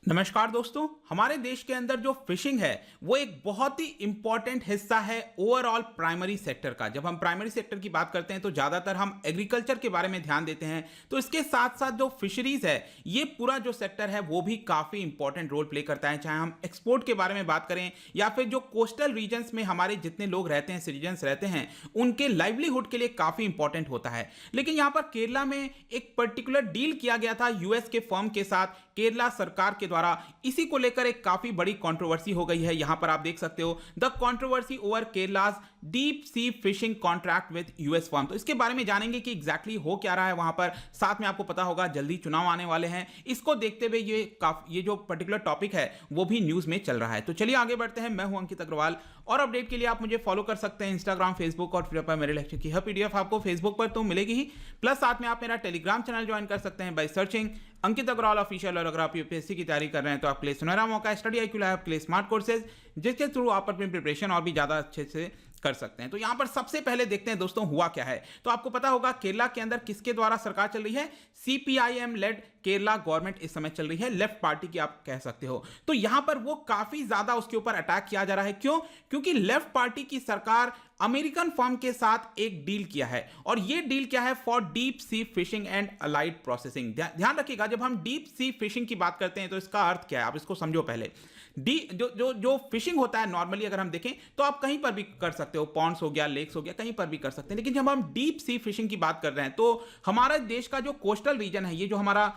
नमस्कार दोस्तों। हमारे देश के अंदर जो फिशिंग है वो एक बहुत ही इंपॉर्टेंट हिस्सा है ओवरऑल प्राइमरी सेक्टर का। जब हम प्राइमरी सेक्टर की बात करते हैं तो ज़्यादातर हम एग्रीकल्चर के बारे में ध्यान देते हैं, तो इसके साथ साथ जो फिशरीज है ये पूरा जो सेक्टर है वो भी काफ़ी इंपॉर्टेंट रोल प्ले करता है। चाहे हम एक्सपोर्ट के बारे में बात करें या फिर जो कोस्टल रीजन्स में हमारे जितने लोग रहते हैं, सिटीजन्स रहते हैं, उनके लाइवलीहुड के लिए काफ़ी इंपॉर्टेंट होता है। लेकिन यहाँ पर केरला में एक पर्टिकुलर डील किया गया था यूएस के फर्म के साथ केरला सरकार के द्वारा। इसी को लेकर एक काफी बड़ी कंट्रोवर्सी हो गई है। यहां पर आप देख सकते हो the controversy over Kerala's deep sea fishing contract with US firm. तो इसके बारे में जानेंगे कि एग्जैक्टली हो क्या रहा है वहां पर। साथ में आपको पता होगा जल्दी चुनाव आने वाले हैं, इसको देखते हुए ये जो पर्टिकुलर टॉपिक है वो भी न्यूज में चल रहा है। तो चलिए आगे बढ़ते हैं। मैं हूं अंकित अग्रवाल और अपडेट के लिए आप मुझे फॉलो कर सकते हैं इंस्टाग्राम, फेसबुक और ट्विटर पर। मेरे लेक्चर की हर पीडीएफ आपको फेसबुक पर तो मिलेगी ही, प्लस साथ में आप मेरा टेलीग्राम चैनल ज्वाइन कर सकते हैं by searching Ankit Agarwal official. और अगर आप यूपीएससी की तैयारी कर रहे हैं तो आपके लिए सुनहरा मौका है स्टडी IQ लैब के लिए स्मार्ट कोर्सेज, जिसके थ्रू आप अपनी प्रिपरेशन और भी ज़्यादा अच्छे से कर सकते हैं। तो यहां पर सबसे पहले देखते हैं दोस्तों हुआ क्या है। तो आपको पता होगा केरला के अंदर किसके द्वारा सरकार चल रही है। CPIM लेड केरला गवर्नमेंट इस समय चल रही है, लेफ्ट पार्टी की आप कह सकते हो। तो यहां पर वो काफी ज्यादा उसके ऊपर अटैक किया जा रहा है। क्यों? क्योंकि लेफ्ट पार्टी की सरकार अमेरिकन फर्म के साथ एक डील किया है, और ये डील क्या है, for deep sea fishing and allied processing. ध्यान रखिएगा, जब हम डीप सी फिशिंग की बात करते हैं तो इसका अर्थ क्या है, आप इसको समझो पहले। जो फिशिंग होता है नॉर्मली अगर हम देखें तो आप कहीं पर भी कर सकते हो, पॉन्ड्स हो गया, लेक्स हो गया, कहीं पर भी कर सकते हैं। लेकिन जब हम डीप सी फिशिंग की बात कर रहे हैं तो हमारा देश का जो कोस्टल रीजन है, ये जो हमारा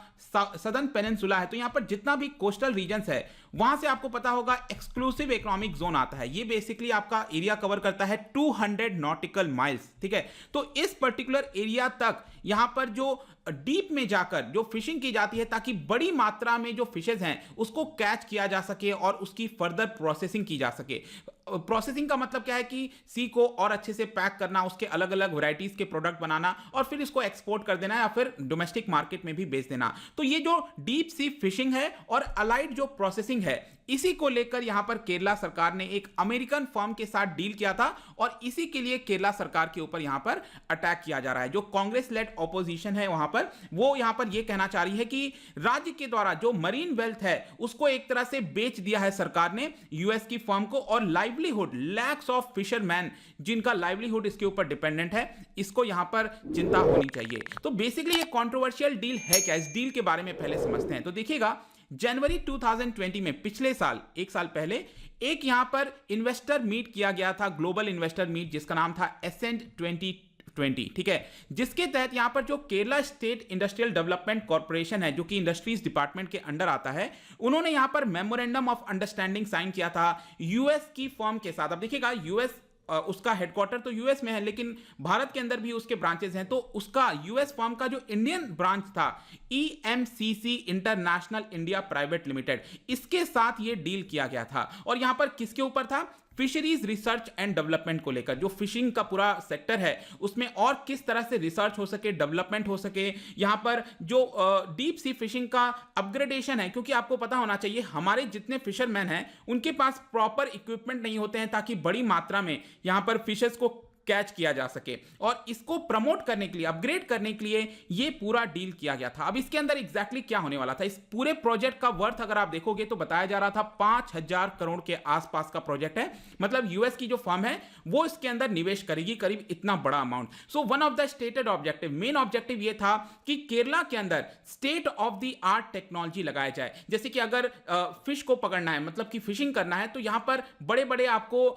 सदर्न पेनिनसुला है, तो यहां पर जितना भी कोस्टल रीजन है वहां से आपको पता होगा एक्सक्लूसिव इकोनॉमिक जोन आता है। ये बेसिकली आपका एरिया कवर करता है 200 नॉटिकल माइल्स। ठीक है, तो इस पर्टिकुलर एरिया तक यहां पर जो डीप में जाकर जो फिशिंग की जाती है ताकि बड़ी मात्रा में जो फिशेज हैं उसको कैच किया जा सके और उसकी फर्दर प्रोसेसिंग की जा सके। प्रोसेसिंग का मतलब क्या है कि सी को और अच्छे से पैक करना, उसके अलग अलग वैरायटीज के प्रोडक्ट बनाना और फिर इसको एक्सपोर्ट कर देना या फिर डोमेस्टिक मार्केट में भी बेच देना। तो ये जो डीप सी फिशिंग है और अलाइड जो प्रोसेसिंग है, इसी को लेकर यहां पर केरला सरकार ने एक अमेरिकन फर्म के साथ डील किया था, और इसी के लिए केरला सरकार के ऊपर यहां पर अटैक किया जा रहा है। जो कांग्रेस लेड ऑपोजिशन है वहां पर, वो यहां पर यह कहना चाह रही है कि राज्य के द्वारा जो मरीन वेल्थ है उसको एक तरह से बेच दिया है सरकार ने यूएस की फर्म को, और लाइवलीहुड लैक्स ऑफ फिशरमैन जिनका लाइवलीहुड इसके ऊपर डिपेंडेंट है, इसको यहां पर चिंता होनी चाहिए। तो बेसिकली ये कंट्रोवर्शियल डील है क्या, इस डील के बारे में पहले समझते हैं। तो देखिएगा, जनवरी 2020 में, पिछले साल, एक साल पहले, एक यहां पर इन्वेस्टर मीट किया गया था, ग्लोबल इन्वेस्टर मीट, जिसका नाम था एसेंट 2020। ठीक है, जिसके तहत यहां पर जो Kerala state industrial development corporation है, जो कि इंडस्ट्रीज डिपार्टमेंट के अंडर आता है, उन्होंने यहां पर मेमोरेंडम ऑफ अंडरस्टैंडिंग साइन किया था यूएस की फर्म के साथ। अब देखिएगा, यूएस उसका हेडक्वार्टर तो यूएस में है, लेकिन भारत के अंदर भी उसके ब्रांचेस हैं। तो उसका यूएस फर्म का जो इंडियन ब्रांच था, EMCC international India private limited, इसके साथ ये डील किया गया था। और यहां पर किसके ऊपर था? फिशरीज रिसर्च एंड डेवलपमेंट को लेकर। जो फिशिंग का पूरा सेक्टर है उसमें और किस तरह से रिसर्च हो सके, डेवलपमेंट हो सके, यहां पर जो डीप सी फिशिंग का अपग्रेडेशन है। क्योंकि आपको पता होना चाहिए हमारे जितने फिशरमैन हैं उनके पास प्रॉपर इक्विपमेंट नहीं होते हैं ताकि बड़ी मात्रा में यहां पर फिशेस को कैच किया जा सके, और इसको प्रमोट करने के लिए, अपग्रेड करने के लिए ये पूरा डील किया गया था। अब इसके अंदर एग्जैक्टली क्या होने वाला था, इस पूरे प्रोजेक्ट का वर्थ अगर आप देखोगे तो बताया जा रहा था 5000 करोड़ के आसपास का प्रोजेक्ट है। मतलब यूएस की जो फर्म है वो इसके अंदर निवेश करेगी करीब इतना बड़ा amount. So one of the stated objective, main objective ये था कि केरला के अंदर state of the art technology लगाया जाए। जैसे कि अगर फिश को पकड़ना है, मतलब कि फिशिंग करना है, तो यहां पर बड़े बड़े आपको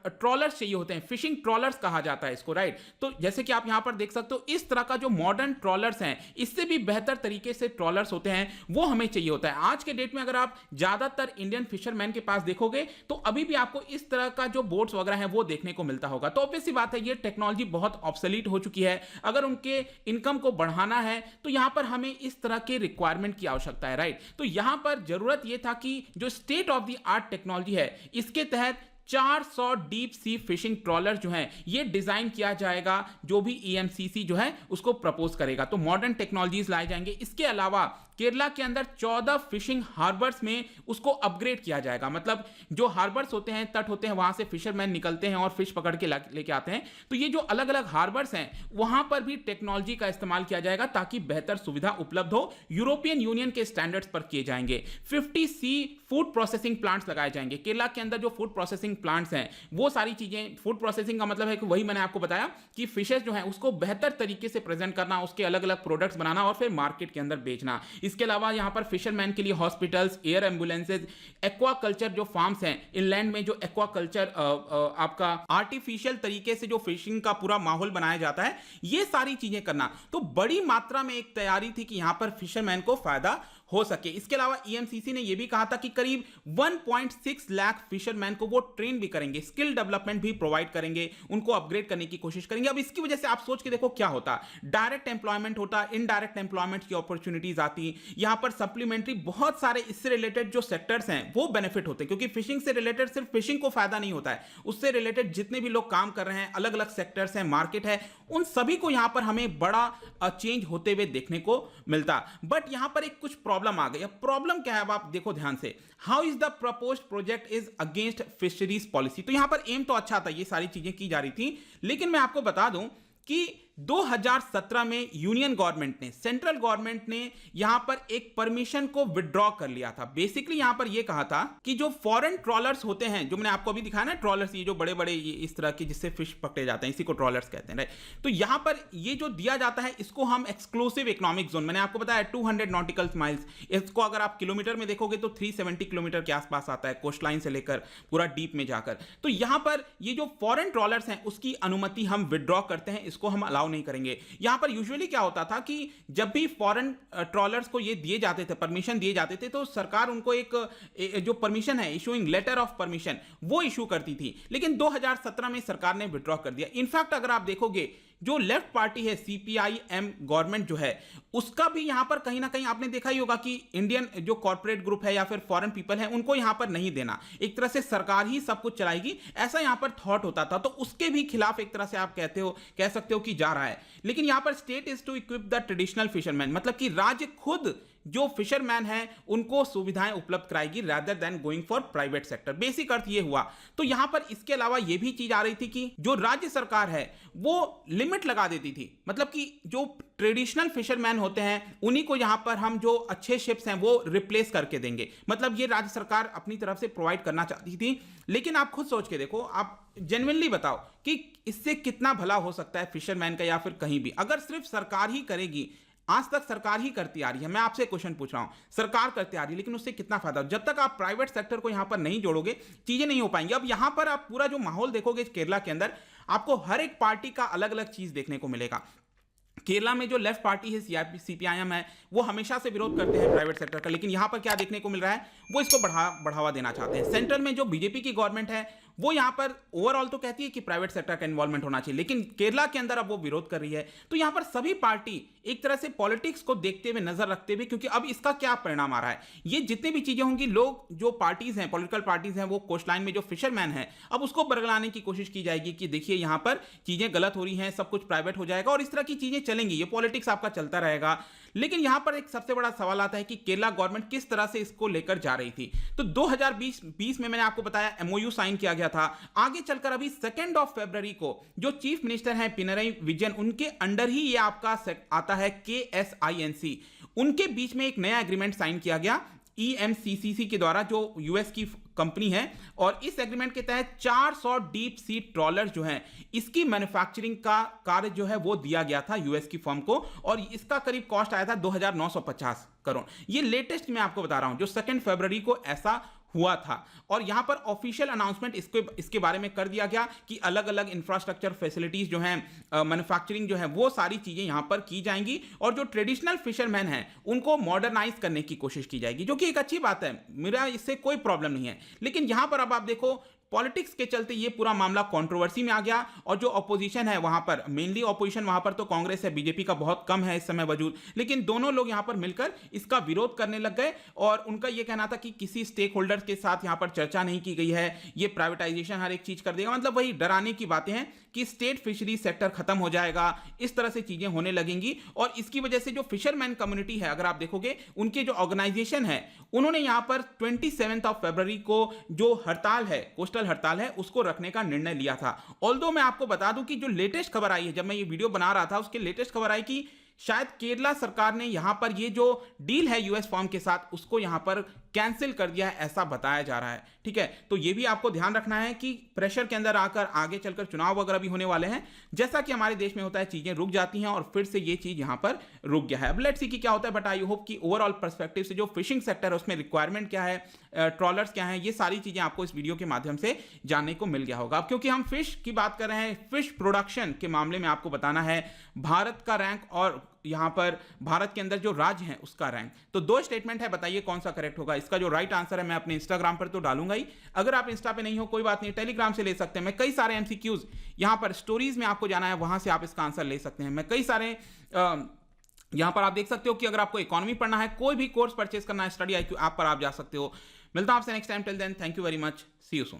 ट्रॉलर्स चाहिए होते हैं, फिशिंग ट्रॉलर्स कहा जाता है इसको, राइट। तो जैसे कि आप यहां पर देख सकते हो, इस तरह का जो मॉडर्न ट्रॉलर्स हैं, इससे भी बेहतर तरीके से ट्रॉलर्स होते हैं, वो हमें चाहिए होता है। आज के डेट में अगर आप ज्यादातर इंडियन फिशरमैन के पास देखोगे तो अभी भी आपको इस तरह का जो बोट्स वगैरह हैं वो देखने को मिलता होगा। तो ऑब्वियस सी बात है, ये टेक्नोलॉजी बहुत ऑब्सोलीट हो चुकी है। अगर उनके इनकम को बढ़ाना है तो यहां पर हमें इस तरह के रिक्वायरमेंट की आवश्यकता है, राइट। तो यहां पर जरूरत यह था कि जो state of the art technology है, इसके तहत 400 डीप सी फिशिंग ट्रॉलर जो है ये डिजाइन किया जाएगा, जो भी ईएमसीसी जो है उसको प्रपोज करेगा। तो मॉडर्न टेक्नोलॉजीज लाए जाएंगे। इसके अलावा केरला के अंदर 14 फिशिंग हार्बर्स में उसको अपग्रेड किया जाएगा। मतलब जो हार्बर्स होते हैं, तट होते हैं, वहां से फिशरमैन निकलते हैं और फिश पकड़ के लेके आते हैं। तो ये जो अलग अलग हार्बर्स हैं वहां पर भी टेक्नोलॉजी का इस्तेमाल किया जाएगा ताकि बेहतर सुविधा उपलब्ध हो। यूरोपियन यूनियन के स्टैंडर्ड्स पर किए जाएंगे। 50 सी फूड प्रोसेसिंग प्लांट्स लगाए जाएंगे। केरला के अंदर जो फूड प्रोसेसिंग प्लांट्स हैं वो सारी चीजें, फूड प्रोसेसिंग का मतलब है कि वही मैंने आपको बताया कि फिशेस जो है उसको बेहतर तरीके से प्रेजेंट करना, उसके अलग अलग प्रोडक्ट्स बनाना और फिर मार्केट के अंदर बेचना। इसके अलावा यहां पर फिशरमैन के लिए हॉस्पिटल्स, एयर एम्बुलेंसेज, एक्वाकल्चर जो फार्म्स हैं इनलैंड में, जो एक्वाकल्चर आपका आर्टिफिशियल तरीके से जो फिशिंग का पूरा माहौल बनाया जाता है, ये सारी चीजें करना। तो बड़ी मात्रा में एक तैयारी थी कि यहां पर फिशरमैन को फायदा हो सके। इसके अलावा ईएमसीसी ने यह भी कहा था कि करीब 1.6 लाख फिशरमैन को वो ट्रेन भी करेंगे, स्किल डेवलपमेंट भी प्रोवाइड करेंगे, उनको अपग्रेड करने की कोशिश करेंगे। अब इसकी वजह से आप सोच के देखो क्या होता, डायरेक्ट एम्प्लॉयमेंट होता, इनडायरेक्ट एम्प्लॉयमेंट की अपॉर्चुनिटीज आती, यहां पर सप्लीमेंट्री बहुत सारे इससे रिलेटेड जो सेक्टर्स हैं वो बेनिफिट होते हैं, क्योंकि फिशिंग से रिलेटेड सिर्फ फिशिंग को फायदा नहीं होता है, उससे रिलेटेड जितने भी लोग काम कर रहे हैं, अलग अलग सेक्टर्स हैं, मार्केट है, उन सभी को यहां पर हमें बड़ा चेंज होते हुए देखने को मिलता। बट यहां पर एक कुछ प्रॉब्लम आ गई। प्रॉब्लम क्या है अब आप देखो ध्यान से, how is the proposed project is against fisheries policy. तो यहां पर एम तो अच्छा था, ये सारी चीजें की जा रही थी, लेकिन मैं आपको बता दूं कि 2017 में यूनियन गवर्नमेंट ने, सेंट्रल गवर्नमेंट ने यहां पर एक परमिशन को विड्रॉ कर लिया था। बेसिकली यहां पर यह कहा था कि जो फॉरेन ट्रॉलर्स होते हैं, जो मैंने आपको अभी दिखाया ना ट्रॉलर्स, ये जो बड़े बड़े ये इस तरह के जिससे फिश पकड़े जाते हैं, इसी को ट्रॉलर्स कहते हैं, राइट। तो यहां पर ये जो दिया जाता है इसको हम एक्सक्लूसिव इकोनॉमिक जोन, मैंने आपको बताया 200 नॉटिकल माइल्स, इसको अगर आप किलोमीटर में देखोगे तो 370 किलोमीटर के आसपास आता है, कोस्ट लाइन से लेकर पूरा डीप में जाकर। तो यहां पर ये जो फॉरेन ट्रॉलर्स हैं उसकी अनुमति हम विड्रॉ करते हैं, इसको हम अलाउ नहीं करेंगे। यहां पर यूजुअली क्या होता था कि जब भी फॉरेन ट्रॉलर्स को ये दिए जाते थे, परमिशन दिए जाते थे, तो सरकार उनको एक जो परमिशन है, इशूइंग लेटर ऑफ परमिशन, वो इशू करती थी। लेकिन 2017 में सरकार ने विड्रॉ कर दिया। इनफैक्ट अगर आप देखोगे जो लेफ्ट पार्टी है सीपीआईएम गवर्नमेंट जो है, उसका भी यहां पर कहीं ना कहीं आपने देखा ही होगा कि इंडियन जो कॉर्पोरेट ग्रुप है या फिर फॉरेन पीपल है उनको यहां पर नहीं देना, एक तरह से सरकार ही सब कुछ चलाएगी, ऐसा यहां पर थॉट होता था। तो उसके भी खिलाफ एक तरह से आप कह सकते हो कि जा रहा है। लेकिन यहां पर state is to equip the traditional fisherman, मतलब कि राज्य खुद जो फिशरमैन है उनको सुविधाएं उपलब्ध कराएगी rather than going for private sector. Basic अर्थ ये हुआ। तो यहां पर इसके अलावा ये भी चीज आ रही थी कि जो राज्य सरकार है वो लिमिट लगा देती थी, मतलब कि जो ट्रेडिशनल फिशरमैन होते हैं उन्हीं को यहां पर हम जो अच्छे शिप्स हैं वो रिप्लेस करके देंगे, मतलब ये राज्य सरकार अपनी तरफ से प्रोवाइड करना चाहती थी। लेकिन आप खुद सोच के देखो, आप जेन्युइनली बताओ कि इससे कितना भला हो सकता है फिशरमैन का या फिर कहीं भी, अगर सिर्फ सरकार ही करेगी। आज तक सरकार ही करती आ रही है, मैं आपसे क्वेश्चन पूछ रहा हूं, सरकार करती आ रही है, लेकिन उससे कितना फायदा? जब तक आप प्राइवेट सेक्टर को यहां पर नहीं जोड़ोगे चीजें नहीं हो पाएंगी। अब यहां पर आप पूरा जो माहौल देखोगे केरला के अंदर, आपको हर एक पार्टी का अलग अलग चीज देखने को मिलेगा। केरला में जो लेफ्ट पार्टी है सीपीआईएम है, वो हमेशा से विरोध करते हैं प्राइवेट सेक्टर का, लेकिन यहां पर क्या देखने को मिल रहा है, वो इसको बढ़ावा देना चाहते हैं। सेंट्रल में जो बीजेपी की गवर्नमेंट है वो यहां पर ओवरऑल तो कहती है कि प्राइवेट सेक्टर का इन्वॉल्वमेंट होना चाहिए, लेकिन केरला के अंदर अब वो विरोध कर रही है। तो यहां पर सभी पार्टी एक तरह से पॉलिटिक्स को देखते हुए, नजर रखते हुए, क्योंकि अब इसका क्या परिणाम आ रहा है, ये जितने भी चीजें होंगी, लोग जो पार्टीज हैं, पॉलिटिकल पार्टीज हैं, वो कोस्ट लाइन में जो फिशरमैन है अब उसको बरगलाने की कोशिश की जाएगी कि देखिए यहां पर चीजें गलत हो रही हैं, सब कुछ प्राइवेट हो जाएगा और इस तरह की चीजें चलेंगी, ये पॉलिटिक्स आपका चलता रहेगा। लेकिन यहां पर एक सबसे बड़ा सवाल आता है कि केरला गवर्नमेंट किस तरह से इसको लेकर जा रही थी। तो 2020 में मैंने आपको बताया एमओयू साइन किया गया था। आगे चलकर अभी 2 फरवरी को जो चीफ मिनिस्टर हैं पिनरई विजयन, उनके अंडर ही ये आपका आता है KSINC, उनके बीच में एक नया एग्रीमेंट साइन किया गया EMCCC के द्वारा, जो यूएस की कंपनी है, और इस एग्रीमेंट के तहत 400 डीप सी ट्रॉलर जो हैं इसकी मैन्युफैक्चरिंग का कार्य जो है वो दिया गया था यूएस की फर्म को, और इसका करीब कॉस्ट आया था 2950 करोड़। ये लेटेस्ट मैं आपको बता रहा हूं, जो 2 फरवरी को ऐसा हुआ था। और यहां पर ऑफिशियल अनाउंसमेंट इसके बारे में कर दिया गया कि अलग अलग इंफ्रास्ट्रक्चर फैसिलिटीज जो हैं, मैन्युफैक्चरिंग जो है, वो सारी चीजें यहां पर की जाएंगी, और जो ट्रेडिशनल फिशरमैन हैं उनको मॉडर्नाइज करने की कोशिश की जाएगी, जो कि एक अच्छी बात है, मेरा इससे कोई प्रॉब्लम नहीं है। लेकिन यहां पर अब आप देखो पॉलिटिक्स के चलते ये पूरा मामला कंट्रोवर्सी में आ गया और जो अपोजिशन है वहां पर, मेनली अपोजिशन वहां पर तो कांग्रेस है, बीजेपी का बहुत कम है इस समय वजूद, लेकिन दोनों लोग यहां पर मिलकर इसका विरोध करने लग गए और उनका यह कहना था कि किसी स्टेक होल्डर्स के साथ यहां पर चर्चा नहीं की गई है, ये प्राइवेटाइजेशन हर एक चीज कर देगा, मतलब वही डराने की बातें हैं कि स्टेट फिशरी सेक्टर खत्म हो जाएगा, इस तरह से चीजें होने लगेंगी। और इसकी वजह से जो फिशरमैन कम्युनिटी है, अगर आप देखोगे उनके जो ऑर्गेनाइजेशन है, उन्होंने यहां पर 27 फरवरी को जो हड़ताल है, कोस्टल हड़ताल है, उसको रखने का निर्णय लिया था। ऑल्दो मैं आपको बता दूं कि जो लेटेस्ट खबर आई है, जब मैं ये वीडियो बना रहा था उसके लेटेस्ट खबर आई कि शायद केरला सरकार ने यहां पर ये जो डील है यूएस फर्म के साथ उसको यहां पर कैंसिल कर दिया है, ऐसा बताया जा रहा है। ठीक है, तो ये भी आपको ध्यान रखना है कि प्रेशर के अंदर आकर आगे चलकर चुनाव वगैरह भी होने वाले हैं, जैसा कि हमारे देश में होता है, चीजें रुक जाती हैं और फिर से ये चीज यहां पर रुक गया है। अब लेट्स सी कि क्या होता है, बट आई होप कि ओवरऑल पर्सपेक्टिव से जो फिशिंग सेक्टर है उसमें रिक्वायरमेंट क्या है, ट्रॉलर्स क्या है, ये सारी चीजें आपको इस वीडियो के माध्यम से जानने को मिल गया होगा। अब क्योंकि हम फिश की बात कर रहे हैं, फिश प्रोडक्शन के मामले में आपको बताना है भारत का रैंक और यहां पर भारत के अंदर जो राज्य हैं उसका रैंक। तो दो स्टेटमेंट है, बताइए कौन सा करेक्ट होगा। इसका जो राइट आंसर है मैं अपने इंस्टाग्राम पर तो डालूंगा ही, अगर आप इंस्टा पे नहीं हो कोई बात नहीं, टेलीग्राम से ले सकते हैं। मैं कई सारे एमसीक्यूज यहां पर स्टोरीज में आपको जाना है, वहां से आप इसका आंसर ले सकते हैं। मैं कई सारे यहां पर आप देख सकते हो कि अगर आपको इकोनॉमी पढ़ना है, कोई भी कोर्स परचेज करना है, स्टडी IQ ऐप पर आप जा सकते हो। मिलता हूं आपसे next time, till then thank you very much, see you soon.